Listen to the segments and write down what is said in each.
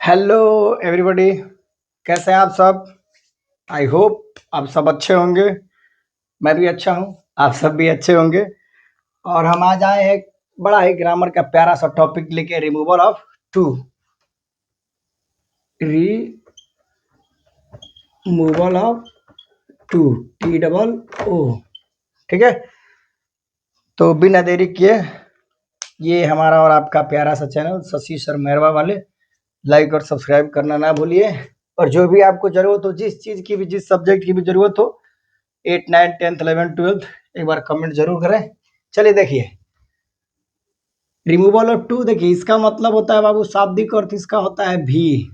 Hello everybody, कैसे हैं आप सब। आई होप आप सब अच्छे होंगे। मैं भी अच्छा हूँ, आप सब भी अच्छे होंगे। और हम आज आए हैं एक बड़ा ही ग्रामर का प्यारा सा टॉपिक लेके, removal of too. Removal of too, T double O. ठीक है, तो बिना देरी किए ये हमारा और आपका प्यारा सा चैनल शशि सर मेहरवा वाले, लाइक और सब्सक्राइब करना ना भूलिए। और जो भी आपको जरूरत हो, जिस चीज़ की भी, जिस सब्जेक्ट की भी जरूरत हो, 8, 9, 10th, 11th, 12th, एक बार कमेंट जरूर करें। चलिए देखिए, रिमूवल ऑफ टू। देखिए इसका मतलब होता है बाबू, शाब्दिक अर्थ इसका होता है भी।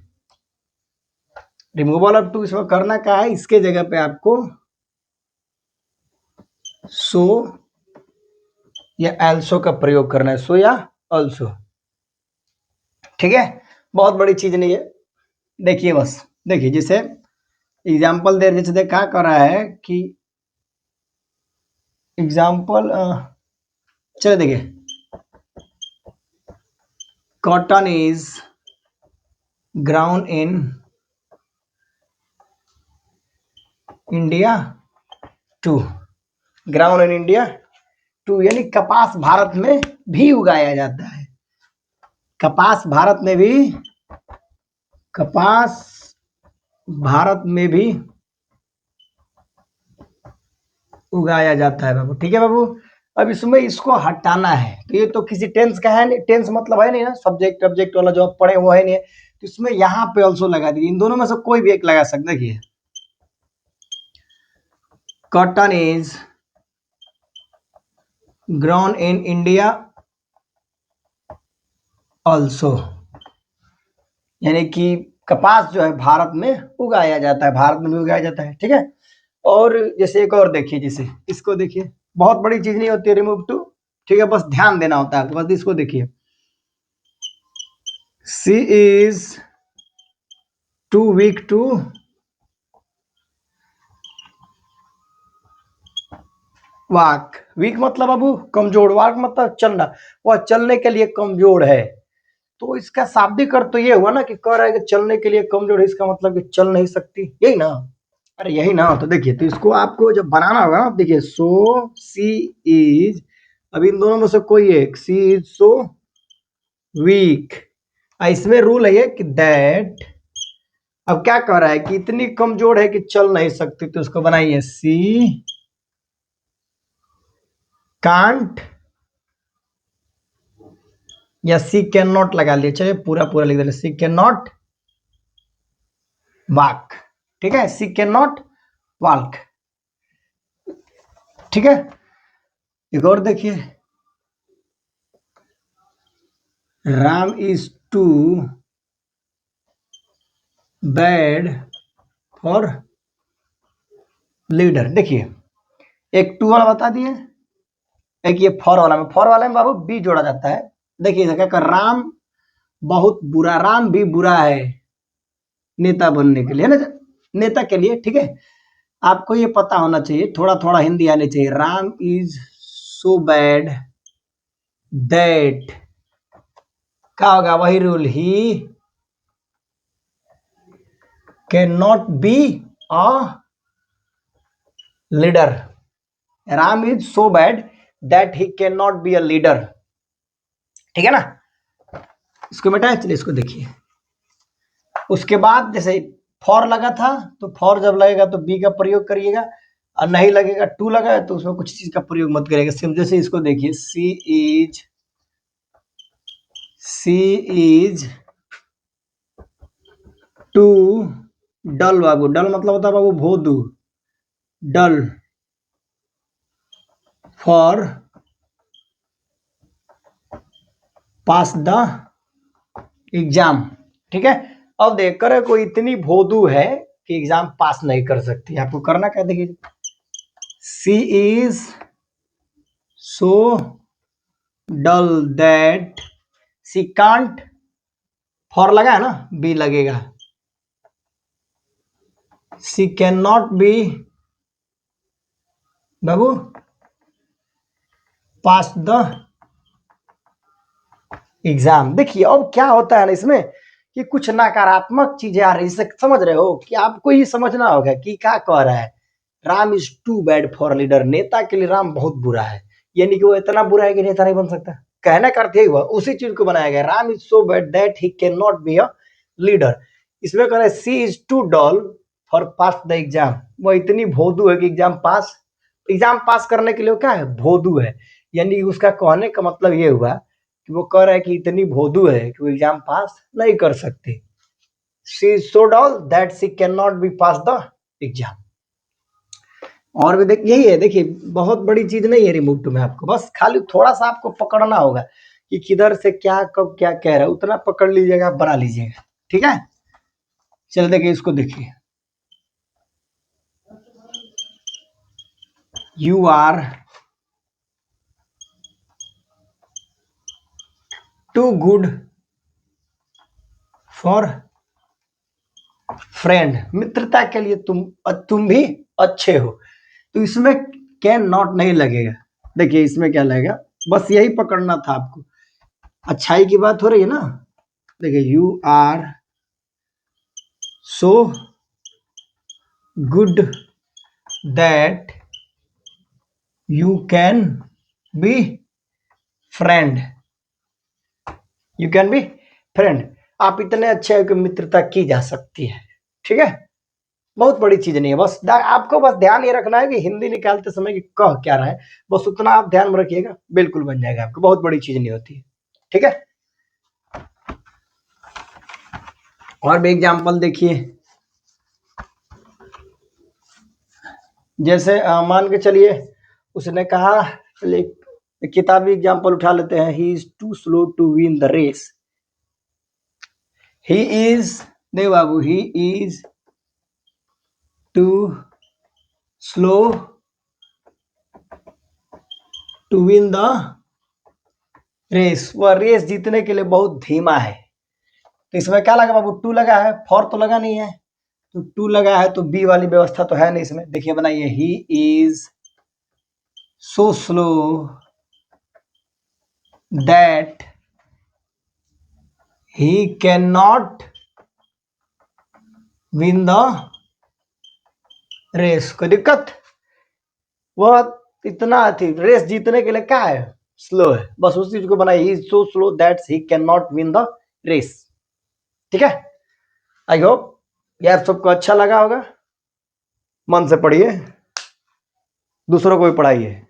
रिमूवल ऑफ टू इसमें करना क्या है, इसके जगह पे आपको सो या एल्सो का प्रयोग करना है। सो या ऑल्सो, ठीक है, बहुत बड़ी चीज नहीं है। देखिए बस, देखिए जैसे एग्जाम्पल दे, जैसे देखा कर रहा है कि एग्जाम्पल, चलो देखिए, cotton is grown in India too. Grown in India too यानी कपास भारत में भी उगाया जाता है। कपास भारत में भी, कपास भारत में भी उगाया जाता है बाबू। ठीक है बाबू, अब इसमें इसको हटाना है, तो ये तो किसी टेंस का है नहीं, टेंस मतलब है नहीं ना, सब्जेक्ट ऑब्जेक्ट वाला जो आप पढ़े वो है नहीं है, तो इसमें यहाँ पे ऑल्सो लगा दीजिए। इन दोनों में से कोई भी एक लगा सकते। देखिए, cotton is grown in India also, यानी कि कपास जो है भारत में उगाया जाता है, भारत में भी उगाया जाता है। ठीक है, और जैसे एक और देखिए, जैसे इसको देखिए, बहुत बड़ी चीज नहीं होती है रिमूव टू। ठीक है, बस ध्यान देना होता है आपको। बस इसको देखिए, she is too weak to walk. Weak मतलब बाबू कमजोर, वॉक मतलब चलना, वह चलने के लिए कमजोर है। तो इसका शाब्दिक अर्थ तो ये हुआ ना कि कह रहा है कि चलने के लिए कमजोर है, इसका मतलब कि चल नहीं सकती, यही ना। अरे यही ना, तो देखिए, तो इसको आपको जब बनाना होगा ना, देखिए सो सी इज, अब इन दोनों में से कोई एक, सी इज सो वीक। इसमें रूल है कि दैट, अब क्या कह रहा है कि इतनी कमजोर है कि चल नहीं सकती, तो उसको बनाइए सी कांट या सी कैन नॉट लगा लिए, चलिए पूरा पूरा लिख दे, सी कैन नॉट वॉक। ठीक है, सी कैन नॉट वॉक। ठीक है, एक और देखिए, Ram is too bad for leader. देखिए, एक टू वाला बता दिए, एक ये फॉर वाला में, फॉर वाले में बाबू बी जोड़ा जाता है। देखिए क्या कर, राम बहुत बुरा, राम भी बुरा है नेता बनने के लिए, है ना, नेता के लिए। ठीक है, आपको ये पता होना चाहिए, थोड़ा थोड़ा हिंदी आनी चाहिए। Ram is so bad that, क्या होगा वही rule, he can not be a leader. Ram is so bad that he can not be a leader. ठीक है ना, इसको मिटाए, चलिए इसको देखिए। उसके बाद जैसे फॉर लगा था, तो फॉर जब लगेगा तो बी का प्रयोग करिएगा, और नहीं लगेगा, टू लगा है तो उसमें कुछ चीज का प्रयोग मत करिएगा। सिर्फ जैसे इसको देखिए, सी इज टू डल। बाबू डल मतलब होता है बाबू भोदू, डल फॉर पास द एग्जाम। ठीक है, अब देख कर कोई इतनी भोदू है कि एग्जाम पास नहीं कर सकती, आपको करना क्या, देखिए, she is so dull that she can't, for लगा है ना, बी लगेगा, सी कैन नॉट बी बाबू पास द एग्जाम। देखिए अब क्या होता है ना इसमें, कि कुछ नकारात्मक चीजें आ रही है, समझ रहे हो कि आपको ये समझना होगा कि क्या कह रहा है। Ram is too bad for leader, नेता के लिए राम बहुत बुरा है, यानी कि वो इतना बुरा है कि नेता नहीं बन सकता। कहने का अर्थ यही हुआ, उसी चीज को बनाया गया, Ram is so bad that he can not be a leader. इसमें कह रहा है she is too dull for pass the exam, वो इतनी भोदू है कि एग्जाम पास करने के लिए क्या है, भोदू है। यानी उसका कहने का मतलब ये हुआ कि वो कह रहा है कि इतनी भोदू है कि वो एग्जाम पास नहीं कर सकती। She is so doll that she can not B pass the exam. और भी यही है, देखिए बहुत बड़ी चीज नहीं है रिमूव टू में, आपको बस खाली थोड़ा सा आपको पकड़ना होगा कि किधर से क्या कब क्या कह रहा है, उतना पकड़ लीजिएगा, बना लीजिएगा, ठीक है। चल देखिए इसको, देखिए you are too good for friend, मित्रता के लिए तुम भी अच्छे हो। तो इसमें कैन नॉट नहीं लगेगा, देखिए इसमें क्या लगेगा, बस यही पकड़ना था आपको। अच्छाई की बात हो रही है ना, देखिए you are so good that you can be friend, you can be friend, आप इतने अच्छे हो कि मित्रता की जा सकती है, ठीक है। बहुत बड़ी चीज नहीं है, बस आपको बस ध्यान ये रखना है कि हिंदी निकालते समय कि कह क्या रहा है, बस उतना आप ध्यान में रखिएगा, बिल्कुल बन जाएगा आपको, बहुत बड़ी चीज नहीं होती है, ठीक है। और भी एग्जाम्पल देखिए, जैसे मान के चलिए उसने कहा, किताबी एग्जाम्पल उठा लेते हैं, he is too slow to win the race, he is, नहीं बाबू, he is too slow to win the race, वह रेस जीतने के लिए बहुत धीमा है। तो इसमें क्या लगा बाबू, टू लगा है, फॉर तो लगा नहीं है, तो टू लगा है तो बी वाली व्यवस्था तो है नहीं इसमें। देखिए बनाइए, he is so slow that he can not win the race, कोई दिक्कत, वह इतना थी रेस जीतने के लिए क्या है, स्लो है, बस उस चीज को बनाइए, he is so slow that he can not win the race, ठीक है। आई होप यार सबको अच्छा लगा होगा, मन से पढ़िए, दूसरों को भी पढ़ाइए।